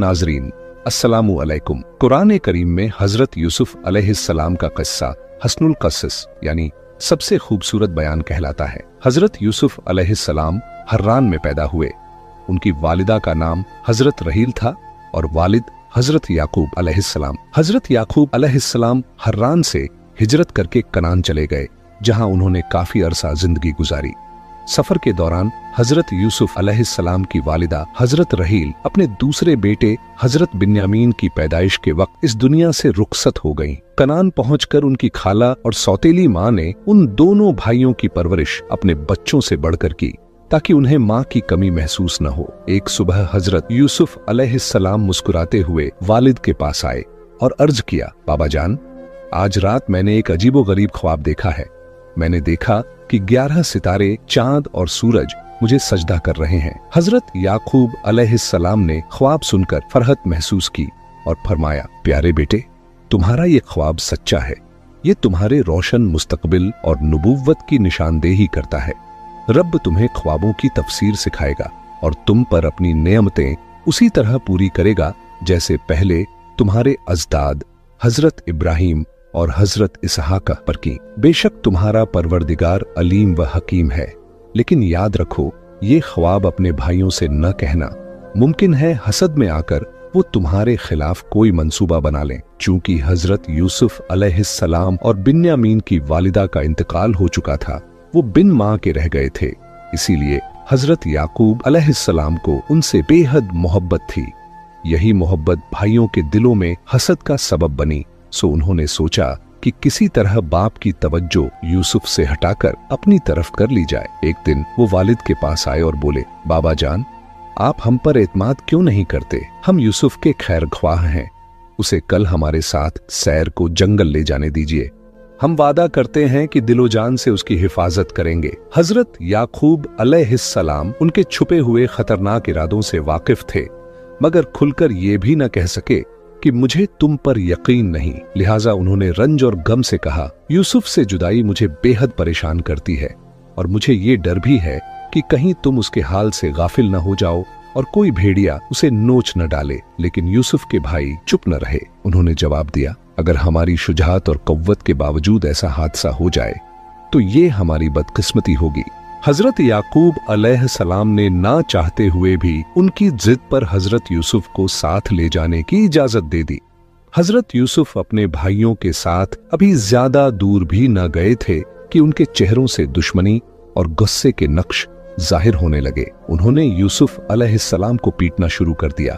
नाजरीन, अस्सलामु अलैकुम। कुरान करीम में हजरत यूसुफ अलैहिस्सलाम का किस्सा हस्नुल क़सस यानी सबसे खूबसूरत बयान कहलाता है। हजरत यूसुफ अलैहिस्सलाम हर्रान में पैदा हुए। उनकी वालिदा का नाम हजरत रहील था और वालिद हजरत याकूब अलैहिस्सलाम। हजरत याकूब अलैहिस्सलाम हर्रान से हिजरत करके कनान चले गए, जहां उन्होंने काफी अरसा जिंदगी गुजारी। सफर के दौरान हजरत यूसुफ अलैहिस्सलाम की वालिदा हजरत रहील अपने दूसरे बेटे हजरत बिन्यामीन की पैदाइश के वक्त इस दुनिया से रुखसत हो गईं। कनान पहुंचकर उनकी खाला और सौतेली माँ ने उन दोनों भाइयों की परवरिश अपने बच्चों से बढ़कर की, ताकि उन्हें माँ की कमी महसूस न हो। एक सुबह हजरत यूसुफ अलैहिस्सलाम मुस्कुराते हुए वालिद के पास आए और अर्ज किया, बाबा जान, आज रात मैंने एक अजीबोगरीब ख्वाब देखा है। मैंने देखा कि 11 सितारे, चांद और सूरज मुझे सजदा कर रहे हैं। हजरत याकूब अलैहिस्सलाम ने ख्वाब सुनकर फरहत महसूस की और फरमाया, प्यारे बेटे, तुम्हारा ये ख्वाब सच्चा है। ये तुम्हारे रोशन मुस्तकबिल और नबूव्वत की निशानदेही करता है। रब तुम्हें ख्वाबों की तफसीर सिखाएगा और तुम पर अपनी नेमतें उसी तरह पूरी करेगा जैसे पहले तुम्हारे अजदाद हजरत इब्राहिम और हजरत इसहाक पर की। बेशक तुम्हारा परवरदिगार अलीम व हकीम है, लेकिन याद रखो, ये ख्वाब अपने भाइयों से न कहना। मुमकिन है हसद में आकर वो तुम्हारे खिलाफ कोई मंसूबा बना लें। चूंकि हजरत यूसुफ अलैहिस्सलाम और बिन्यामीन की वालिदा का इंतकाल हो चुका था, वो बिन माँ के रह गए थे, इसीलिए हजरत याकूब अलैहिस्सलाम को उनसे बेहद मोहब्बत थी। यही मोहब्बत भाइयों के दिलों में हसद का सबब बनी। सो उन्होंने सोचा कि किसी तरह बाप की तवज्जो यूसुफ से हटाकर अपनी तरफ कर ली जाए। एक दिन वो वालिद के पास आए और बोले, बाबा जान, आप हम पर एतमाद क्यों नहीं करते? हम यूसुफ के खैर ख्वाह हैं। उसे कल हमारे साथ सैर को जंगल ले जाने दीजिए। हम वादा करते हैं कि दिलो जान से उसकी हिफाजत करेंगे। हजरत याकूब अलैहिस्सलाम उनके छुपे हुए खतरनाक इरादों से वाकिफ थे, मगर खुलकर ये भी न कह सके कि मुझे तुम पर यकीन नहीं। लिहाजा उन्होंने रंज और गम से कहा, यूसुफ से जुदाई मुझे बेहद परेशान करती है और मुझे ये डर भी है कि कहीं तुम उसके हाल से गाफिल न हो जाओ और कोई भेड़िया उसे नोच न डाले। लेकिन यूसुफ के भाई चुप न रहे। उन्होंने जवाब दिया, अगर हमारी शुजाअत और कव्वत के बावजूद ऐसा हादसा हो जाए तो ये हमारी बदकिस्मती होगी। हजरत याकूब अलैहिस्सलाम ने ना चाहते हुए भी उनकी जिद पर हजरत यूसुफ को साथ ले जाने की इजाजत दे दी। हजरत यूसुफ अपने भाइयों के साथ अभी ज्यादा दूर भी न गए थे कि उनके चेहरों से दुश्मनी और गुस्से के नक्श जाहिर होने लगे। उन्होंने यूसुफ अलैहिस्सलाम को पीटना शुरू कर दिया